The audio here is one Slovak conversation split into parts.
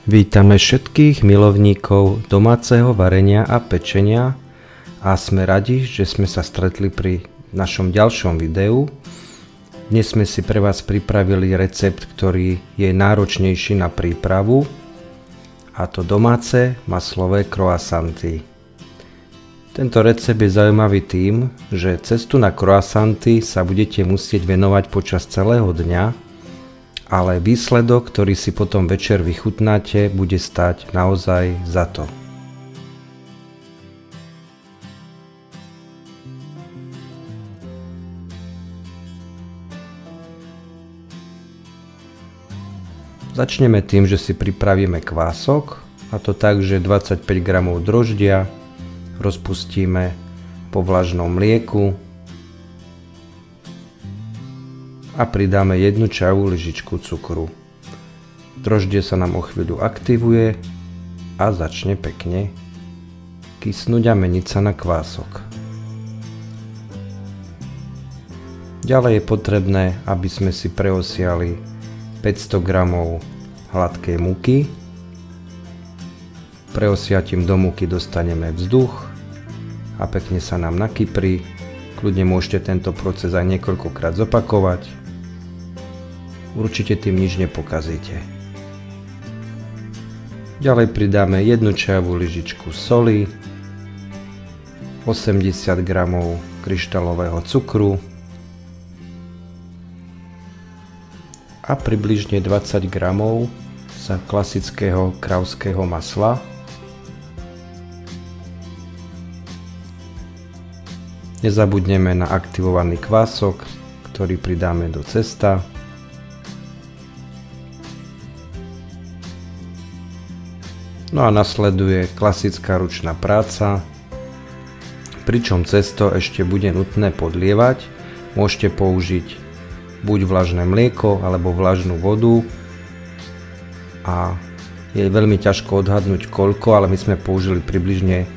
Vítame všetkých milovníkov domáceho varenia a pečenia a sme radi, že sme sa stretli pri našom ďalšom videu. Dnes sme si pre vás pripravili recept, ktorý je náročnejší na prípravu, a to domáce maslové croissanty. Tento recept je zaujímavý tým, že cestu na croissanty sa budete musieť venovať počas celého dňa, ale výsledok, ktorý si potom večer vychutnáte, bude stáť naozaj za to. Začneme tým, že si pripravíme kvások, a to tak, že 25 g droždia rozpustíme po vlažnom mlieku a pridáme 1 čajovú lyžičku cukru. Droždie sa nám o chvíľu aktivuje a začne pekne kysnúť a meniť sa na kvások. Ďalej je potrebné, aby sme si preosiali 500 g hladkej múky. Preosiatím do múky dostaneme vzduch a pekne sa nám nakyprí. Kľudne môžete tento proces aj niekoľkokrát zopakovať. Určite tým nič nepokazíte. Ďalej pridáme 1 čajovú lyžičku soli, 80 g kryštálového cukru a približne 20 g klasického kravského masla. Nezabudneme na aktivovaný kvások, ktorý pridáme do cesta. No a nasleduje klasická ručná práca, pričom cesto ešte bude nutné podlievať. Môžete použiť buď vlažné mlieko alebo vlažnú vodu a je veľmi ťažko odhadnúť koľko, ale my sme použili približne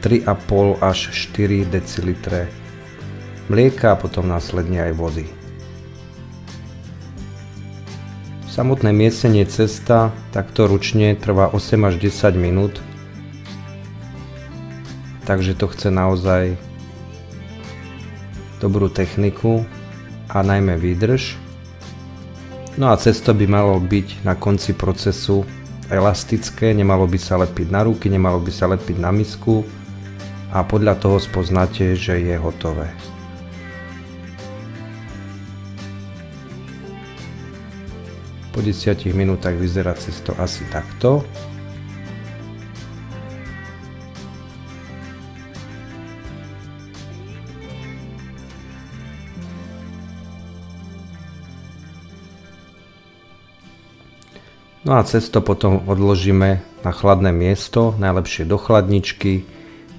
3,5 až 4 decilitre mlieka a potom následne aj vody. Samotné miesenie cesta takto ručne trvá 8 až 10 minút, takže to chce naozaj dobrú techniku a najmä výdrž. No a cesto by malo byť na konci procesu elastické, nemalo by sa lepiť na ruky, nemalo by sa lepiť na misku a podľa toho spoznáte, že je hotové. Po 10 minútach vyzerá cesto asi takto. No a cesto potom odložíme na chladné miesto, najlepšie do chladničky,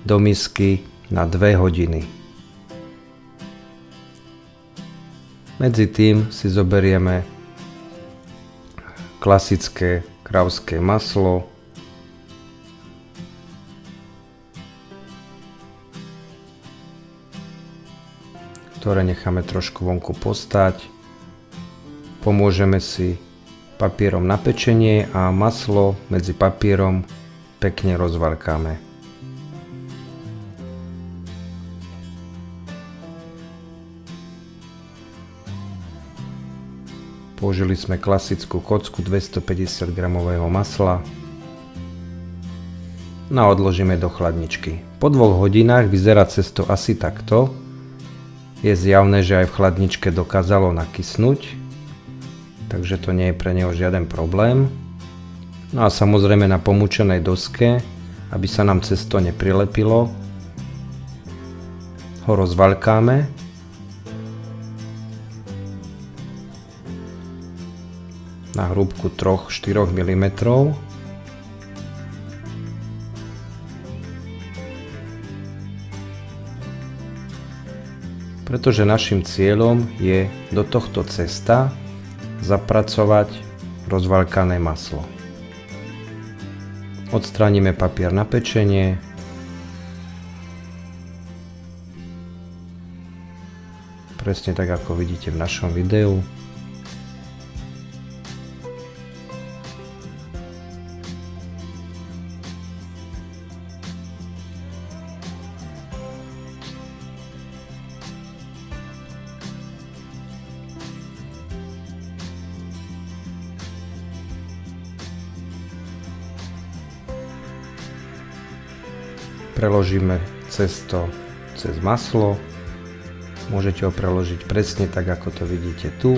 do misky na 2 hodiny. Medzi tým si zoberieme klasické kravské maslo, ktoré necháme trošku vonku postať. Pomôžeme si papierom na pečenie a maslo medzi papierom pekne rozvarkáme. Použili sme klasickú kocku 250 g masla. No a odložíme do chladničky. Po 2 hodinách vyzerá cesto asi takto. Je zjavné, že aj v chladničke dokázalo nakysnúť, takže to nie je pre neho žiaden problém. No a samozrejme na pomúčenej doske, aby sa nám cesto neprilepilo, ho rozvaľkáme. Na hrúbku 3-4 mm. Pretože našim cieľom je do tohto cesta zapracovať rozvaľkané maslo. Odstránime papier na pečenie. Presne tak, ako vidíte v našom videu. Preložíme cesto cez maslo. Môžete ho preložiť presne tak, ako to vidíte tu.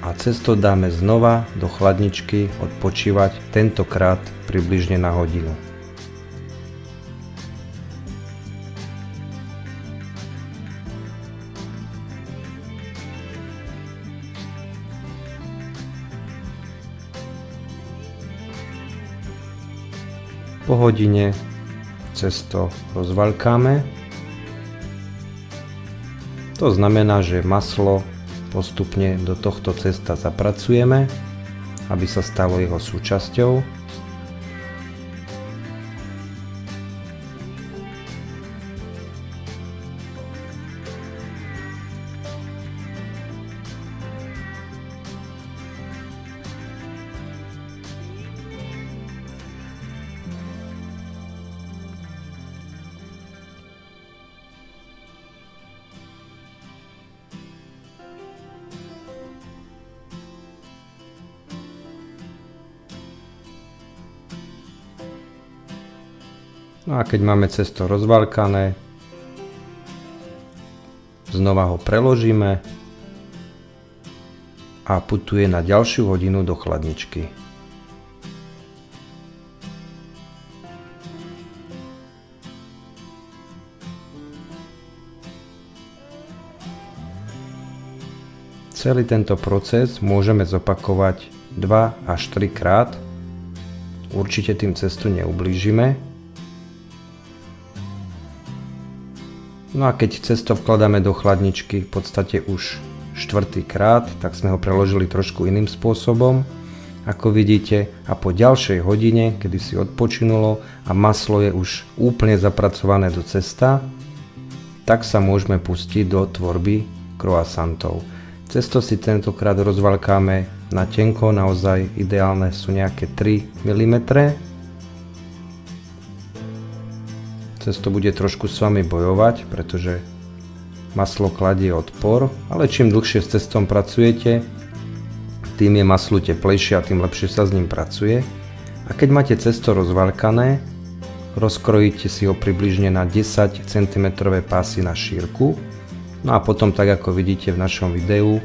A cesto dáme znova do chladničky odpočívať, tentokrát približne na hodinu. Po hodine cesto rozvaľkáme. To znamená, že maslo postupne do tohto cesta zapracujeme, aby sa stalo jeho súčasťou. No a keď máme cesto rozvaľkané, znova ho preložíme a putuje na ďalšiu hodinu do chladničky. Celý tento proces môžeme zopakovať 2 až 3 krát. Určite tým cestu neublížime. No a keď cesto vkladáme do chladničky v podstate už 4. krát, tak sme ho preložili trošku iným spôsobom, ako vidíte, a po ďalšej hodine, kedy si odpočinulo a maslo je už úplne zapracované do cesta, tak sa môžeme pustiť do tvorby croissantov. Cesto si tentokrát rozvaľkáme na tenko, naozaj ideálne sú nejaké 3 mm. Cesto bude trošku s vami bojovať, pretože maslo kladie odpor, ale čím dlhšie s cestom pracujete, tým je maslo teplejšie a tým lepšie sa s ním pracuje. A keď máte cesto rozvaľkané, rozkrojíte si ho približne na 10 cm pásy na šírku. No a potom, tak ako vidíte v našom videu,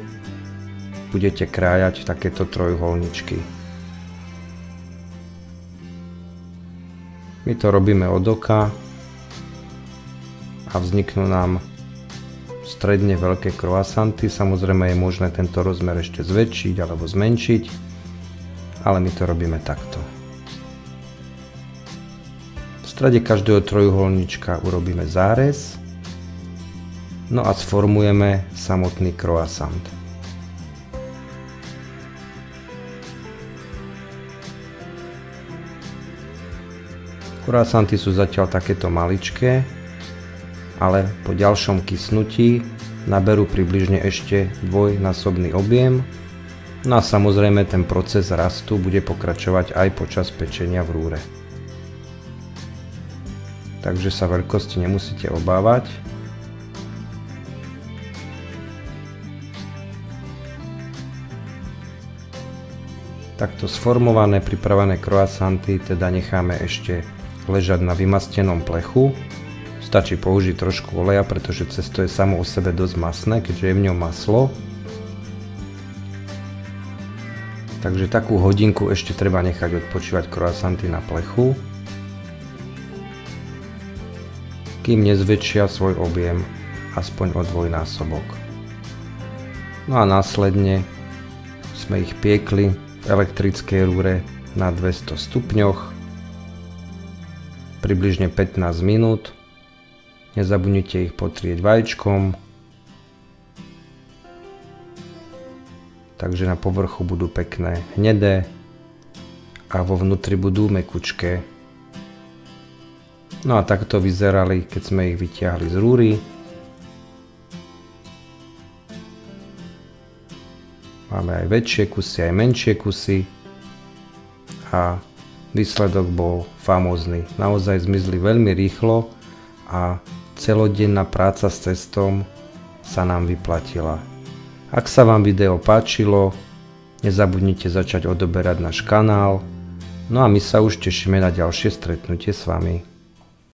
budete krájať takéto trojuholníčky. My to robíme od oka a vzniknú nám stredne veľké croissanty. Samozrejme je možné tento rozmer ešte zväčšiť alebo zmenšiť, ale my to robíme takto. V strede každého trojuholníčka urobíme zárez, no a sformujeme samotný croissant. Croissanty sú zatiaľ takéto maličké, ale po ďalšom kysnutí naberú približne ešte dvojnásobný objem. No a samozrejme ten proces rastu bude pokračovať aj počas pečenia v rúre. Takže sa veľkosti nemusíte obávať. Takto sformované, pripravené croissanty teda necháme ešte ležať na vymastenom plechu. Stačí použiť trošku oleja, pretože cesto je samo o sebe dosť masné, keďže je v ňom maslo. Takže takú hodinku ešte treba nechať odpočívať croissanty na plechu, kým nezväčšia svoj objem aspoň o dvojnásobok. No a následne sme ich piekli v elektrickej rúre na 200 stupňoch približne 15 minút. Nezabudnite ich potrieť vajíčkom, takže na povrchu budú pekné hnedé a vo vnútri budú mäkučké. No a takto vyzerali, keď sme ich vytiahli z rúry. Máme aj väčšie kusy, aj menšie kusy a výsledok bol famózny. Naozaj zmizli veľmi rýchlo a celodenná práca s cestom sa nám vyplatila. Ak sa vám video páčilo, nezabudnite začať odoberať náš kanál No a my sa už tešíme na ďalšie stretnutie s vami.